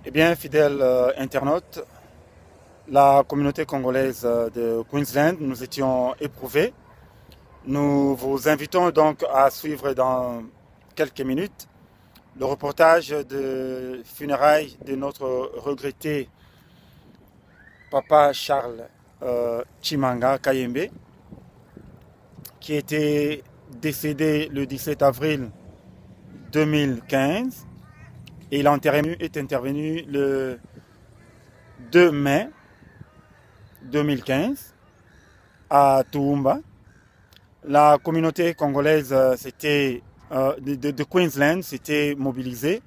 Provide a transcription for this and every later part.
Eh bien, fidèles internautes, la communauté congolaise de Queensland, nous étions éprouvés. Nous vous invitons donc à suivre dans quelques minutes le reportage de funérailles de notre regretté papa Charles Chimanga Kayembe, qui était décédé le 17 avril 2015 et l'enterrement est intervenu le 2 mai 2015 à Toowoomba. La communauté congolaise de Queensland s'était mobilisée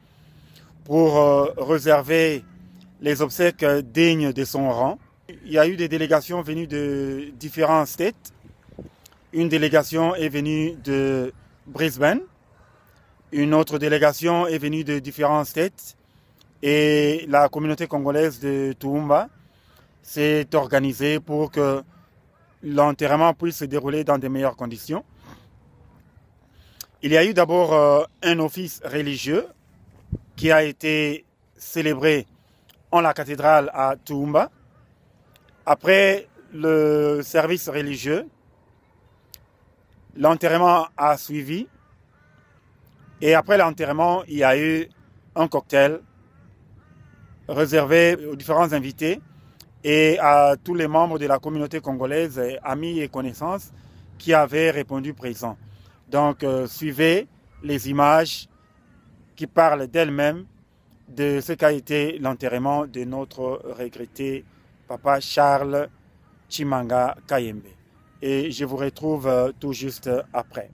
pour réserver les obsèques dignes de son rang. Il y a eu des délégations venues de différents states. Une délégation est venue de Brisbane. Une autre délégation est venue de différents states. Et la communauté congolaise de Toowoomba s'est organisée pour que l'enterrement puisse se dérouler dans de meilleures conditions. Il y a eu d'abord un office religieux qui a été célébré en la cathédrale à Toowoomba. Après le service religieux, l'enterrement a suivi. Et après l'enterrement, il y a eu un cocktail réservé aux différents invités et à tous les membres de la communauté congolaise, amis et connaissances qui avaient répondu présents. Donc, suivez les images qui parlent d'elles-mêmes de ce qu'a été l'enterrement de notre regretté papa Charles Chimanga Kayembe. Et je vous retrouve tout juste après.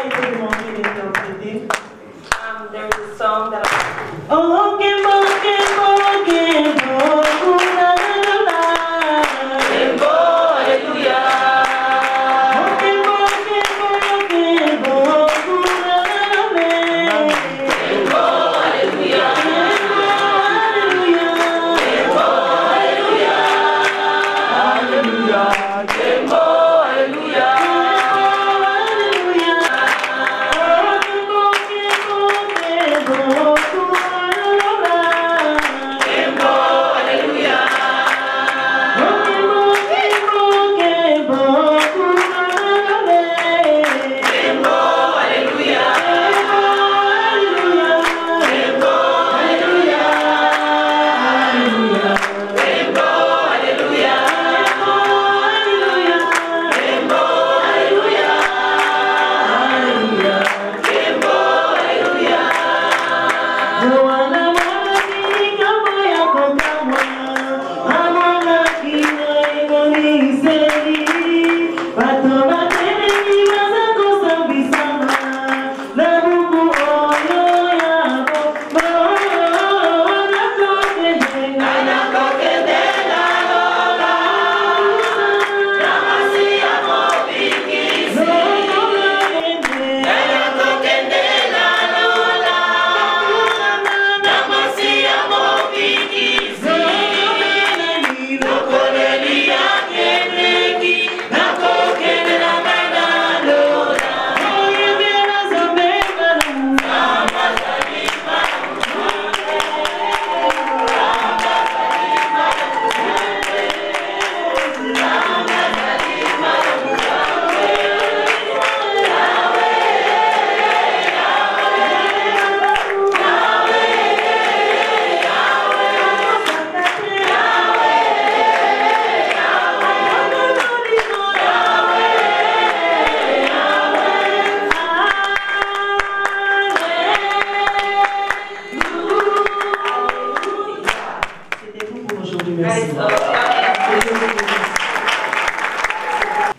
été demandé d'interpréter. There's a song that Oh, Kimbo, Kimbo, Kimbo, la la la. Kimbo, hallelujah. Oh, Kimbo, Kimbo, Kimbo, la la la. Kimbo, hallelujah. Kimbo, hallelujah. Hallelujah. Kimbo, hallelujah.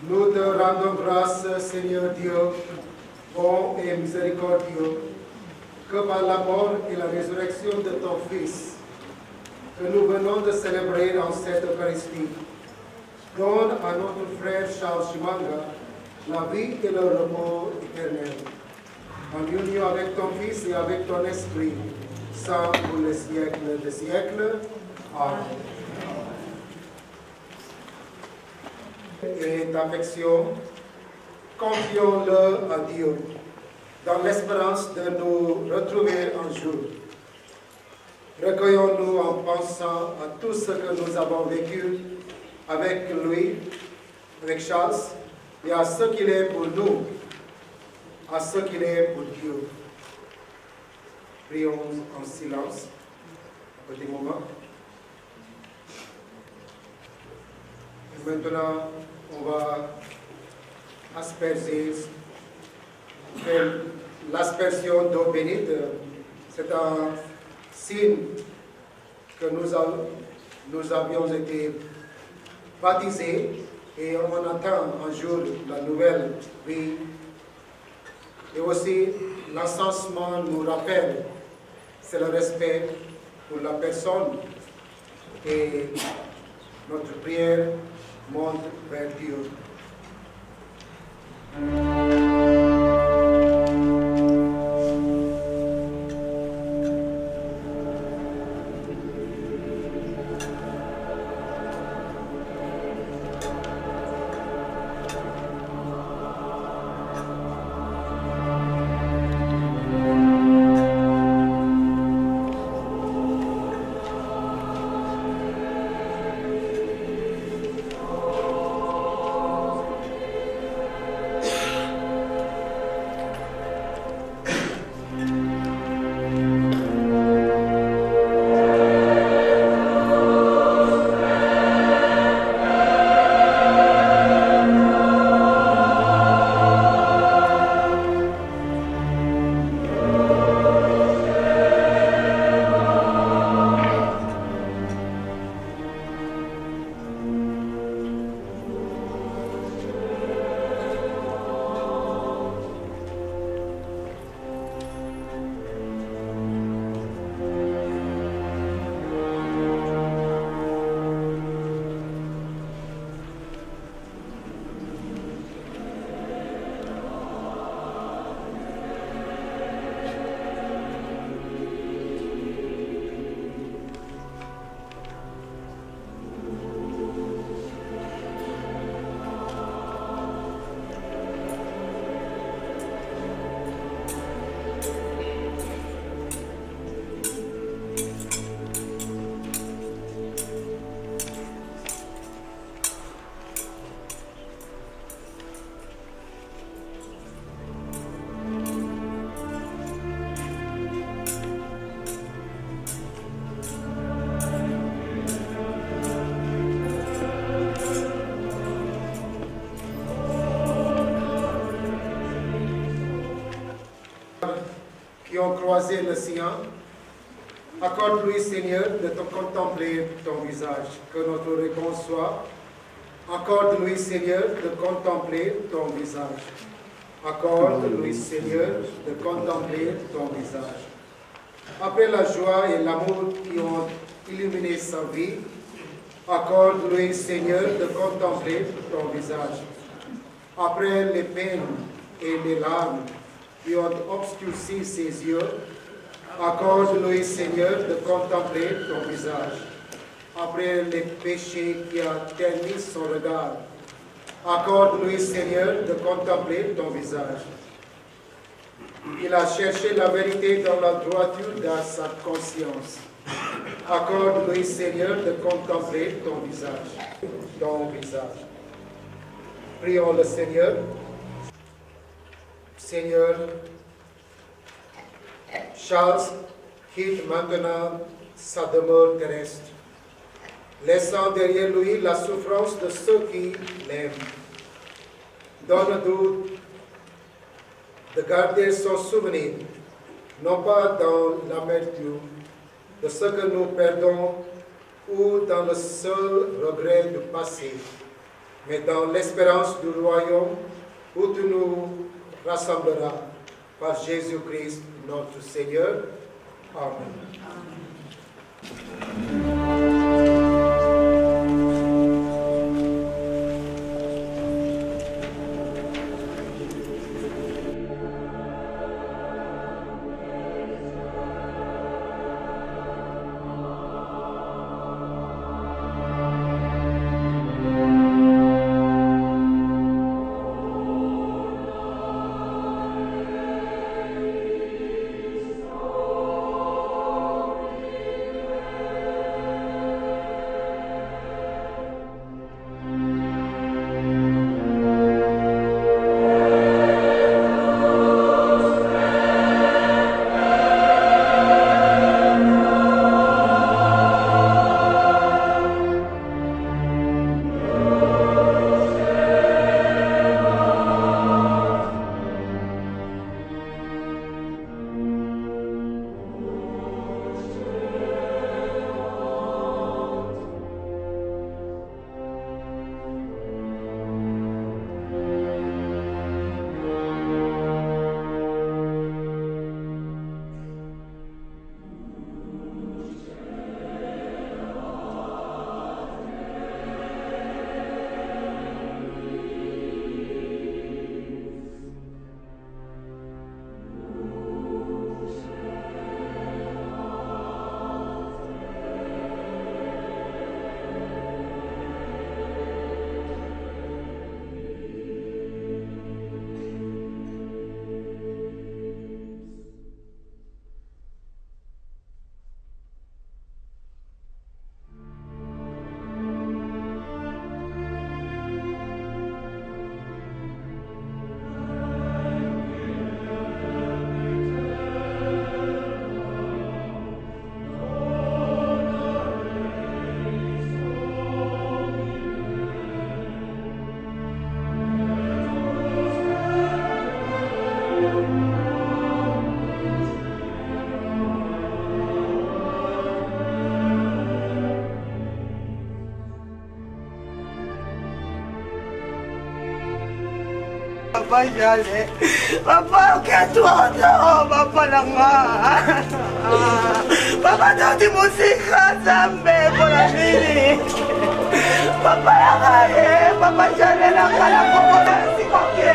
Nous te rendons grâce, Seigneur Dieu, bon et miséricordieux, que par la mort et la résurrection de ton Fils, que nous venons de célébrer en cette Eucharistie, donne à notre frère Charles Chimanga la vie et le repos éternel, en union avec ton Fils et avec ton Esprit, sans pour les siècles des siècles. Amen. Et d'affection, confions-le à Dieu, dans l'espérance de nous retrouver un jour. Recueillons-nous en pensant à tout ce que nous avons vécu avec lui, avec Charles, et à ce qu'il est pour nous, à ce qu'il est pour Dieu. Prions en silence, un petit moment. Et maintenant, on va asperger, faire l'aspersion d'eau bénite. C'est un signe que nous avions été baptisés et on attend un jour la nouvelle vie. Et aussi, l'encensement nous rappelle, c'est le respect pour la personne et notre prière monte vers Dieu. qui ont croisé le sien. Accorde-lui, Seigneur, de te contempler ton visage, que notre réponse soit. Accorde-lui, Seigneur, de contempler ton visage. Accorde-lui, Seigneur, de contempler ton visage. Après la joie et l'amour qui ont illuminé sa vie, accorde-lui, Seigneur, de contempler ton visage. Après les peines et les larmes qui ont obscurci ses yeux, accorde-lui, Seigneur, de contempler ton visage. Après les péchés qui ont terni son regard, accorde-lui, Seigneur, de contempler ton visage. Il a cherché la vérité dans la droiture de sa conscience. Accorde-lui, Seigneur, de contempler ton visage. Ton visage. Prions le Seigneur. Seigneur, Charles quitte maintenant sa demeure terrestre, laissant derrière lui la souffrance de ceux qui l'aiment. Donne-nous de garder son souvenir, non pas dans l'amertume de ce que nous perdons ou dans le seul regret du passé, mais dans l'espérance du royaume où tu nous rassembleras par Jésus-Christ notre Seigneur. Amen. Papa Jale, Papa, que toi, Papa Langa, Papa, tu dis musique, Zambe, pour la vie. Papa Langa, Papa Jale, la cala, como la psicoquia.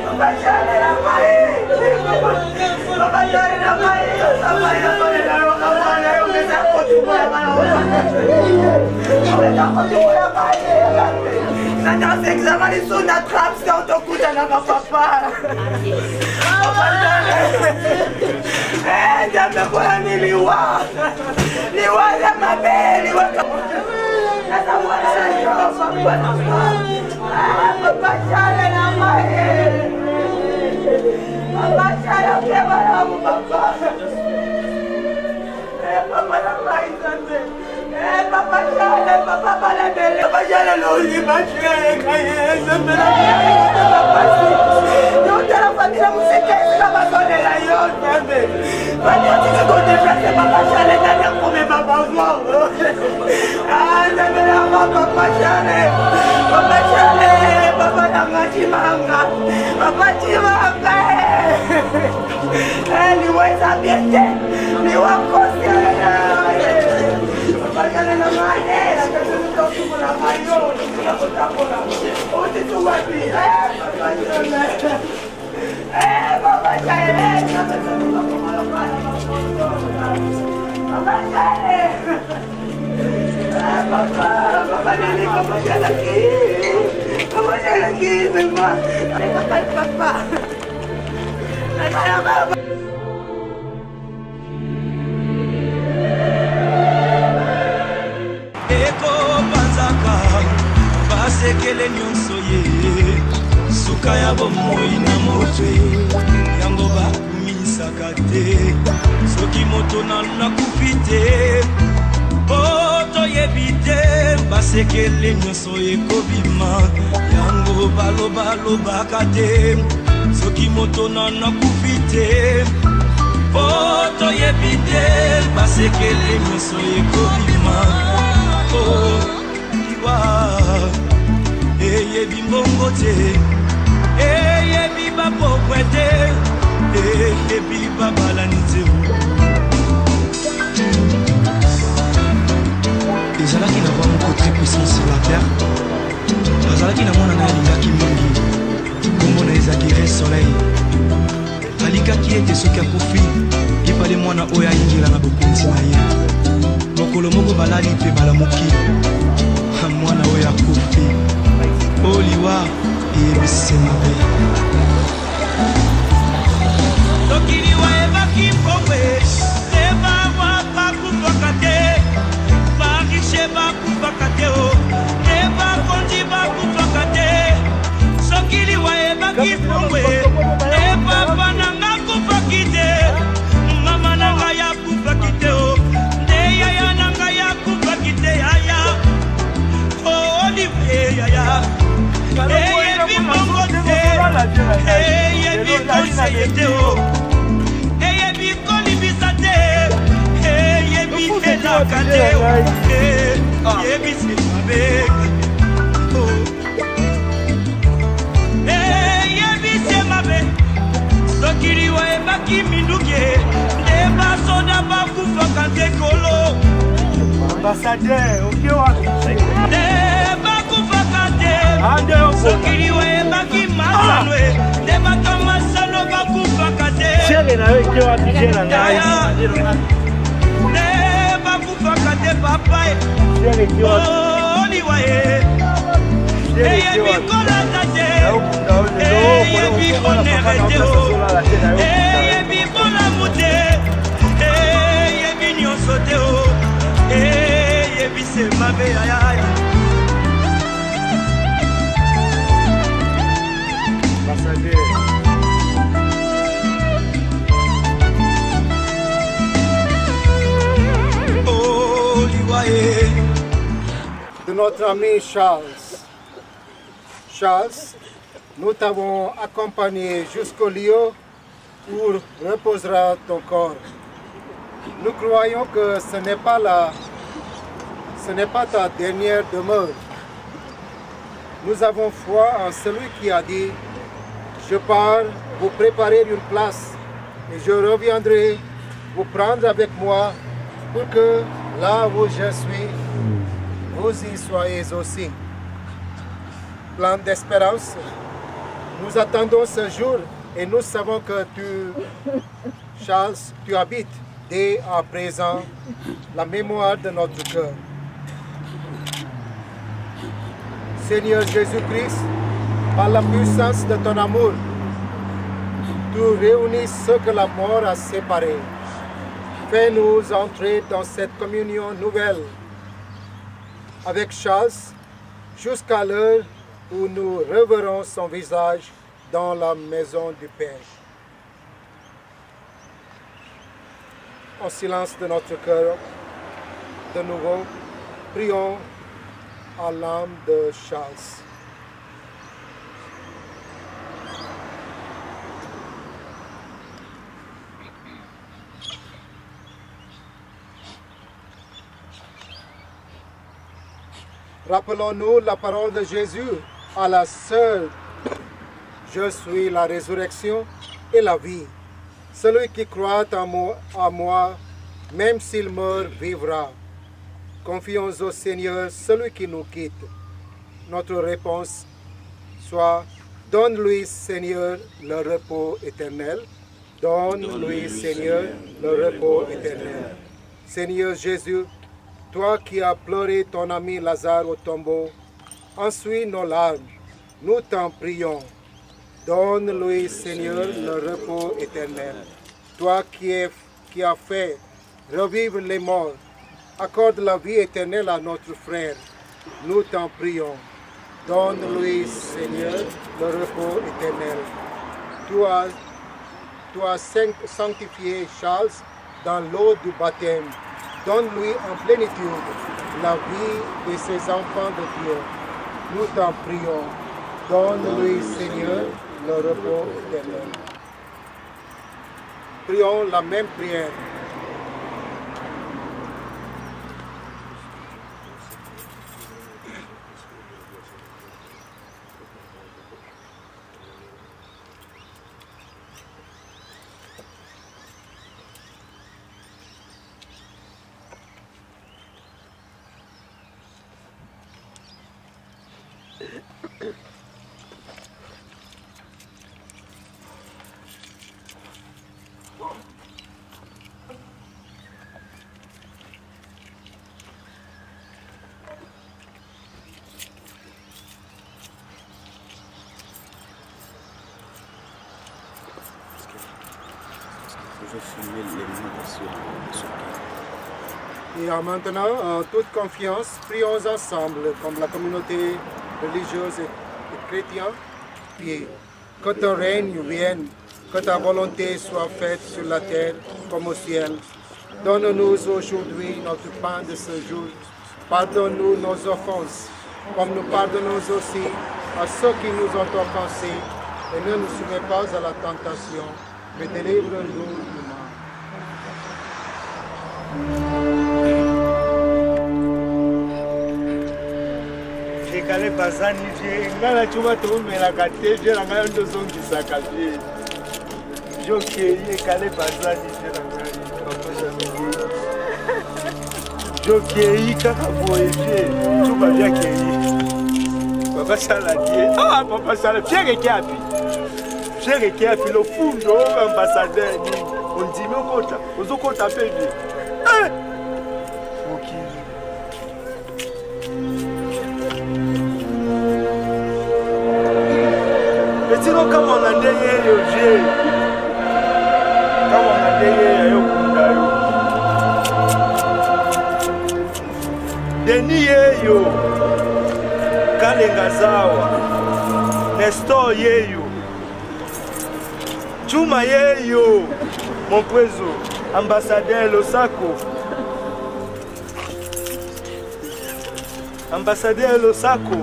Papa Jale, la calle, Papa Jale, la calle, Papa Jale, la roca, Nana examen les sous na trappe dans ton cou dans papa. Eh, jamais pour la liwa. Liwa la ma belle, liwa. Nana voilà la papa Jale la maille. Papa Jale que va papa. Papa la maille. Papa Charles, papa Baladele, papa Charles, l'oli, ma chérie, Kaye, je me la papa. Donc, la famille, la musique, la maison de la yote, mais. Papa, tu te comptes déplacer, papa Charles, d'ailleurs, pour mes papas morts. Ah, je me la papa Charles, papa Nanga Chimanga, papa Chimanga. Eh, lui, ouais, ça bien fait. Lui, ouais, sekele nyonso ye suka ya bomoi na motwe yango bakumisaka te soki moto nakufi te po toyebi te basekele nyonso ekobima yango balobaka te soki moto nakufi te po toyebi te basekele nyonso ekobima eyebi mbongo te eyebi bapokwe te eyebi babalani te ezalaki na bwa moko très puissant sur la terre azalaki na mwana na alingaki mingi kombo na ezakire soleil alikaki ete soki akufi epale mwana oyo ayingela na bokonzi na ye mokolo moko balali mpe balamuki mwana oyo akufi oliwa eyebisi mabe tokiliwa ebaki mbongwe ebawa bakufaka te barishe bakufaka te ebakonzi bakufaka te sokiliwa ebaki mbongwe ebaba nanga kufaki te mama nanga yakufaki te nde yaya nanga yakufaki te yaya yaya eyebi mbongo te eyebi konseye te eyebi kolibisa te eyebi elaka te eyebisi mabe eyebisi mabe soki liwa ebaki minduki nde basoda bakufaka te kolo ambassadeur oke wapi sokiliwe baki masanwe ne bato masano bakufaka te ne bakufaka te papa oliwa eyebi kolata te eyebi konere te eyebi bolamu te eyebi nyonso te eyebi se mabe yaya de notre ami Charles. Charles, nous t'avons accompagné jusqu'au lieu où reposera ton corps. Nous croyons que ce n'est pas ta dernière demeure. Nous avons foi en celui qui a dit « Je pars vous préparer une place et je reviendrai vous prendre avec moi pour que là où je suis, vous y soyez aussi. » Plein d'espérance, nous attendons ce jour et nous savons que Charles, tu habites dès à présent la mémoire de notre cœur. Seigneur Jésus-Christ, par la puissance de ton amour, tu réunis ce que la mort a séparé. Fais-nous entrer dans cette communion nouvelle avec Charles jusqu'à l'heure où nous reverrons son visage dans la maison du Père. En silence de notre cœur, de nouveau, Prions à l'âme de Charles. Rappelons-nous la parole de Jésus à la seule. Je suis la résurrection et la vie. Celui qui croit en moi, même s'il meurt, vivra. Confions au Seigneur celui qui nous quitte. Notre réponse soit: donne-lui, Seigneur, le repos éternel. Donne-lui, Seigneur, le repos éternel. Seigneur Jésus, toi qui as pleuré ton ami Lazare au tombeau, ensuite nos larmes, nous t'en prions. Donne-lui, Seigneur, le repos éternel. Toi qui as fait revivre les morts, accorde la vie éternelle à notre frère. Nous t'en prions. Donne-lui, Seigneur, le repos éternel. Tu as sanctifié Charles dans l'eau du baptême. Donne-lui en plénitude la vie de ses enfants de Dieu. Nous t'en prions. Donne-lui, Seigneur, le repos éternel. Prions la même prière. Et maintenant, en toute confiance, prions ensemble comme la communauté religieuse et chrétienne. Et que ton règne vienne, que ta volonté soit faite sur la terre comme au ciel. Donne-nous aujourd'hui notre pain de ce jour. Pardonne-nous nos offenses, comme nous pardonnons aussi à ceux qui nous ont offensés. Et ne nous soumets pas à la tentation, mais délivre-nous du mal. Kale bazani je ngala chuma to mela kate je la ngala ndo zongi sakavie joke ye kale bazani je la ngala papa jamii joke yi kaka boye je tuba byake yi papa sala die papa sala fiere ki api lo fundo ambassadeur ni ondimi okota ozokota pebi Sino kama unandeye yo je kama unandeye yo kundayo deni yeyo kalenga zawa Nestor yeyo Chuma yeyo mon prezo ambassadeur Losako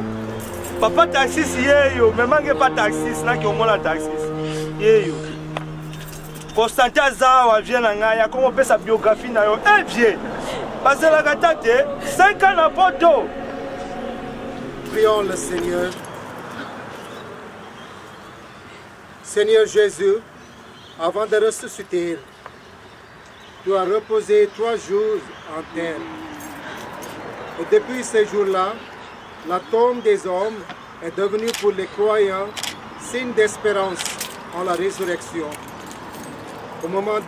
Papa taxis yeyo, mais mange pas taxis, na ki omona taxis. Yeyo. Constantin Zawa vient na ngaya, comment peut sa biographie na yo? Eh bien. Parce que la gatate, 5 ans à Porto. Prions le Seigneur. Seigneur Jésus, avant de ressusciter, tu as reposé 3 jours en terre. Et depuis ces jours-là, la tombe des hommes est devenue pour les croyants signe d'espérance en la résurrection. Au moment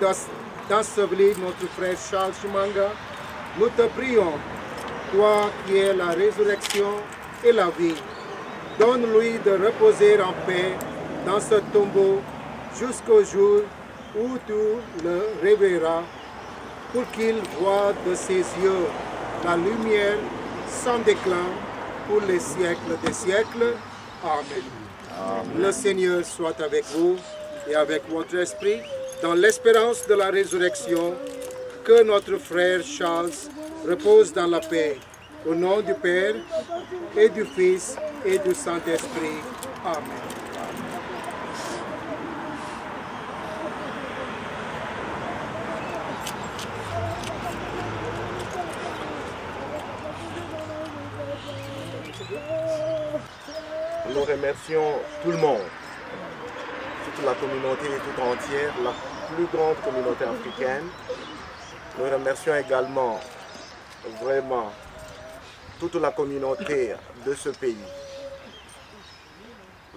d'ensevelir notre frère Charles Chumanga, nous te prions, toi qui es la résurrection et la vie, donne-lui de reposer en paix dans ce tombeau jusqu'au jour où tu le réveilleras, pour qu'il voie de ses yeux la lumière sans déclin pour les siècles des siècles. Amen. Amen. Le Seigneur soit avec vous et avec votre esprit, dans l'espérance de la résurrection, que notre frère Charles repose dans la paix. Au nom du Père, et du Fils, et du Saint-Esprit. Amen. Nous remercions tout le monde, toute la communauté tout entière, la plus grande communauté africaine. Nous remercions également vraiment toute la communauté de ce pays,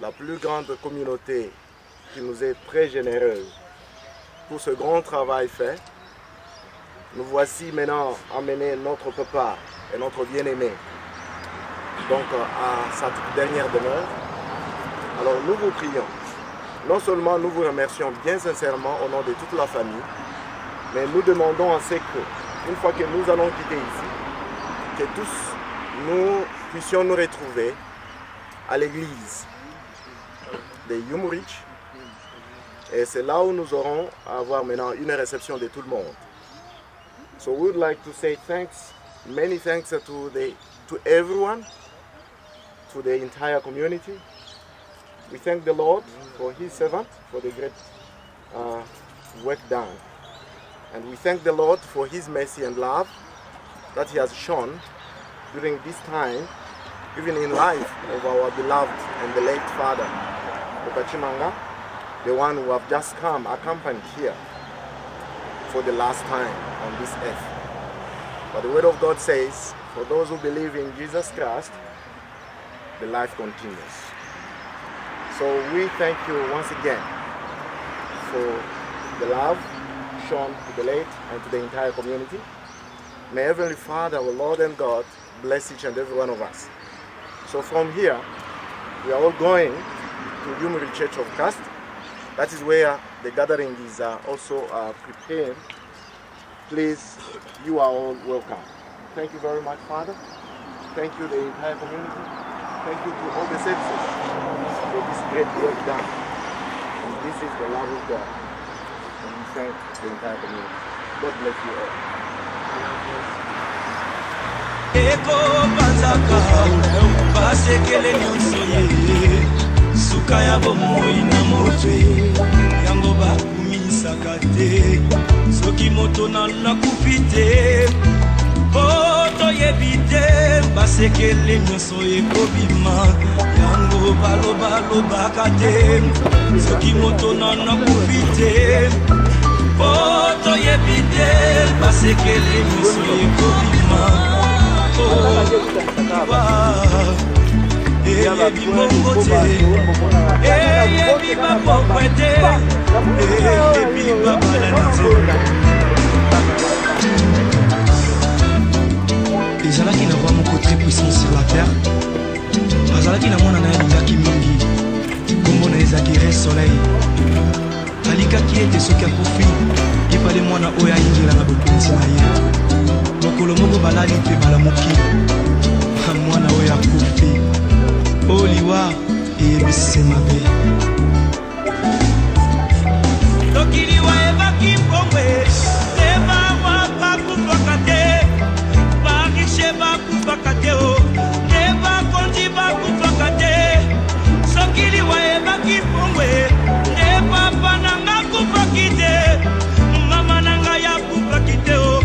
la plus grande communauté qui nous est très généreuse pour ce grand travail fait. Nous voici maintenant amener notre papa et notre bien-aimé donc à sa dernière demeure. Alors nous vous prions. Non seulement nous vous remercions bien sincèrement au nom de toute la famille, mais nous demandons à ce que, une fois que nous allons quitter ici, que tous nous puissions nous retrouver à l'église de Yumurich. Et c'est là où nous aurons à avoir maintenant une réception de tout le monde. So we would like to say thanks, many thanks to everyone, to the entire community. We thank the Lord for His servant, for the great work done. And we thank the Lord for His mercy and love that He has shown during this time, even in life of our beloved and the late father, Okachimanga, the one who have just come accompanied here for the last time on this earth. But the word of God says, for those who believe in Jesus Christ, the life continues. So we thank you once again for the love shown to the late and to the entire community. May Heavenly Father, our Lord and God, bless each and every one of us. So from here, we are all going to Yumurich Church of Christ. That is where the gathering is also prepared. Please, you are all welcome. Thank you very much, Father. Thank you, the entire community. Thank you to all the citizens for this great work done. And this is the love of God. And we thank the entire community. God bless you all. Eko banzaka basekele nyonso ye suka ya bomoi na motwe yango bakumisaka te soki moto nakufi te poto yebi te basekele nyonso ekobima yango balobaka te soki moto nakufi te poto yebi te basekele nyonso ekobima. ezalaki na roi moko très puissant sur la terre azalaki na mwana na ye alingaki mingi kombo na ezalaki re soleil alikaki ete soki akufi ebale mwana oyo ayingela na bokonzi na ye mokolo moko balali mpe balamuki mwana oyo akufi o liwa eyebisi mabe soki liwa ebaki mbongwe ebawa bakufaka te barishe bakufaka te o ebakonzi bakufaka te soki liwa ebaki mbongwe ebapa nanga kufaki te mama nanga yakufaki te o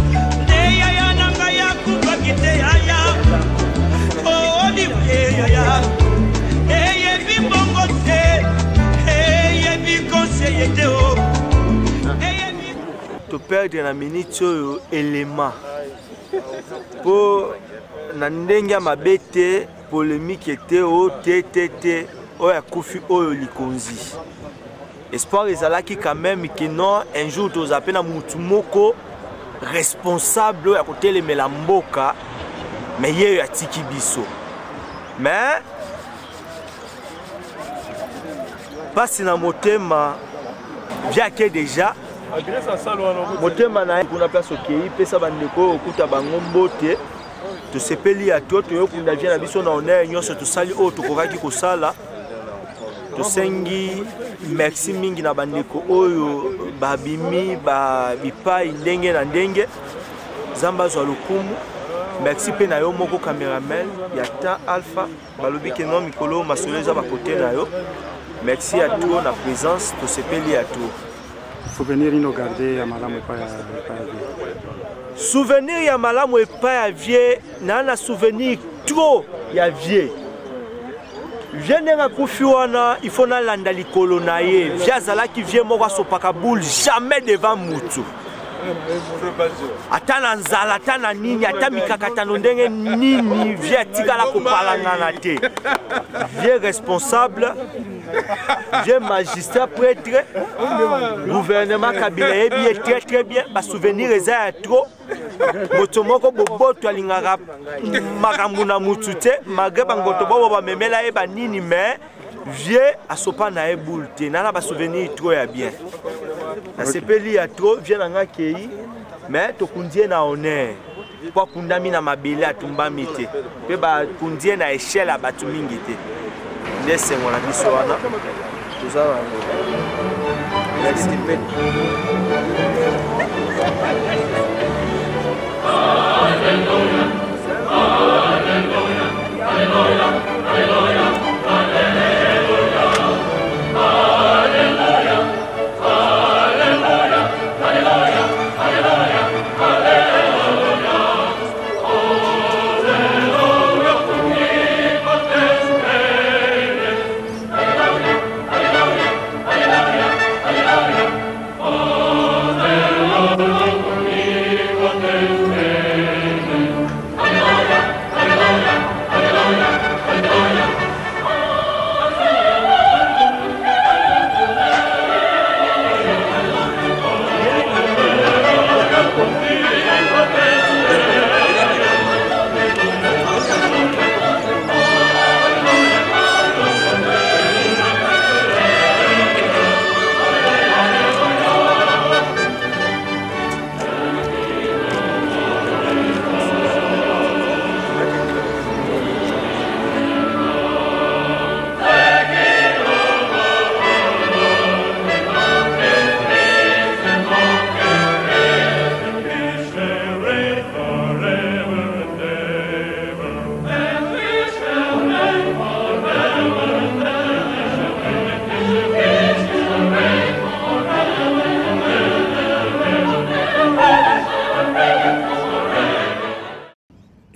yaya nanga yakufaki te yaya o liwa yaya eyebi mbongo te eyebi conseiller te o to perdre na minute oyo élément po na ndenge ya mabe te polémique te o te oyo akufi oyo likonzi espoir ezalaki quand même que non un jour tozape na mutu moko responsable ya kotelemela mboka mais ye atiki biso mais pasi na motema viake déjà motema na kuna place okei pesa bandeko okuta bango mbote tosepeli ya to toyokunda vie na biso na honneur nyonso tosali oyo tokokaki kosala tosengi merci mingi na bandeko oyo babimi bipai ndenge na ndenge zamba azwa lokumu Merci pe na yo moko cameraman Yata Alpha balobi ke non mikolo masolo za ba côté na yo. Merci à toi la présence de ce pays à toi. Souvenir ino garder ya malamu pa ya souvenir ya malamu pa ya vie na souvenir trop ya vie. Jeune nga kufi wana il faut na landa likolo na ye via zala ki vie moko sopaka boule jamais devant mutu. Ata na nzala ata na nini ata mikakatano ndenge nini vie tikala kopalangana te. Vie responsable, vie magistrat prêtre, gouvernement Kabila yebi très bien ba souvenir eza trop. Moto moko boboto alingaka makambo na mutu te malgré bangoto bobo ba memela e ba nini mais vie asopa na e boule te na ba souvenir trop ya bien. Na sepeli ya trop vient nga kei mais to kundie na honneur kwa kundami na mabele atumbami te pe ba kundie na échelle abatu mingi te ndese ngona biso wana tuzala merci pe Hallelujah Hallelujah Hallelujah Hallelujah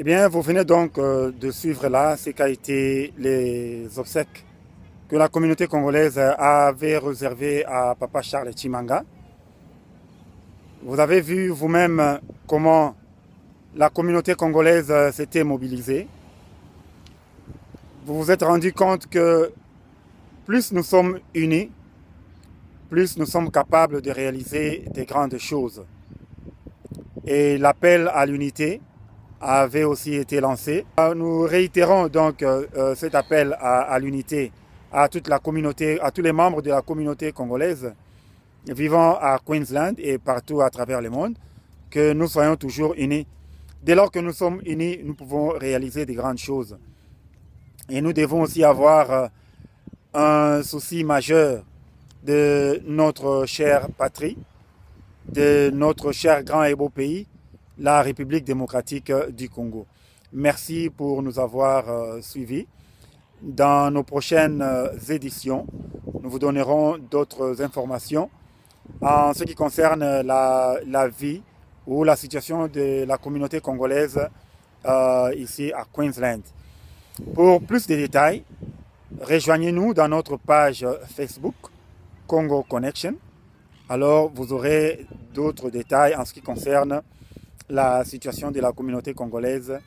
Eh bien, vous venez donc de suivre là ce qu'a été les obsèques que la communauté congolaise avait réservées à Papa Charles Tshimanga. Vous avez vu vous-même comment la communauté congolaise s'était mobilisée. Vous vous êtes rendu compte que plus nous sommes unis, plus nous sommes capables de réaliser des grandes choses. Et l'appel à l'unité avait aussi été lancé. Nous réitérons donc cet appel à l'unité à toute la communauté, à tous les membres de la communauté congolaise vivant à Queensland et partout à travers le monde, que nous soyons toujours unis. Dès lors que nous sommes unis, nous pouvons réaliser des grandes choses. Et nous devons aussi avoir un souci majeur de notre chère patrie, de notre cher grand et beau pays, la République démocratique du Congo. Merci pour nous avoir suivis. Dans nos prochaines éditions, nous vous donnerons d'autres informations en ce qui concerne la vie ou la situation de la communauté congolaise ici à Queensland. Pour plus de détails, rejoignez-nous dans notre page Facebook Congo Connection. Alors vous aurez d'autres détails en ce qui concerne la situation de la communauté congolaise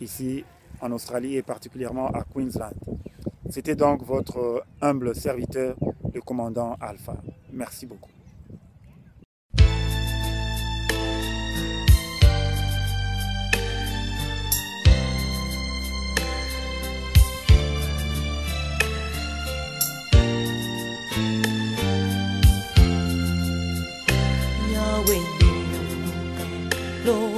ici en Australie et particulièrement à Queensland. C'était donc votre humble serviteur, le commandant Alpha. Merci beaucoup. Lo